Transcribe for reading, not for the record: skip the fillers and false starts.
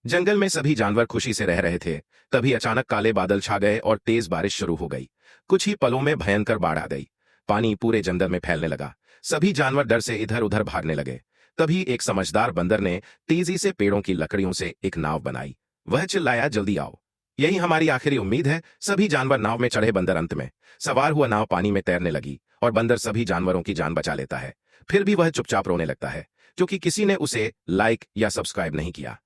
जंगल में सभी जानवर खुशी से रह रहे थे। तभी अचानक काले बादल छा गए और तेज बारिश शुरू हो गई। कुछ ही पलों में भयंकर बाढ़ आ गई। पानी पूरे जंगल में फैलने लगा। सभी जानवर डर से इधर उधर भागने लगे। तभी एक समझदार बंदर ने तेजी से पेड़ों की लकड़ियों से एक नाव बनाई। वह चिल्लाया, जल्दी आओ, यही हमारी आखिरी उम्मीद है। सभी जानवर नाव में चढ़े। बंदर अंत में सवार हुआ नाव पानी में तैरने लगी और बंदर सभी जानवरों की जान बचा लेता है। फिर भी वह चुपचाप रोने लगता है क्योंकि किसी ने उसे लाइक या सब्सक्राइब नहीं किया।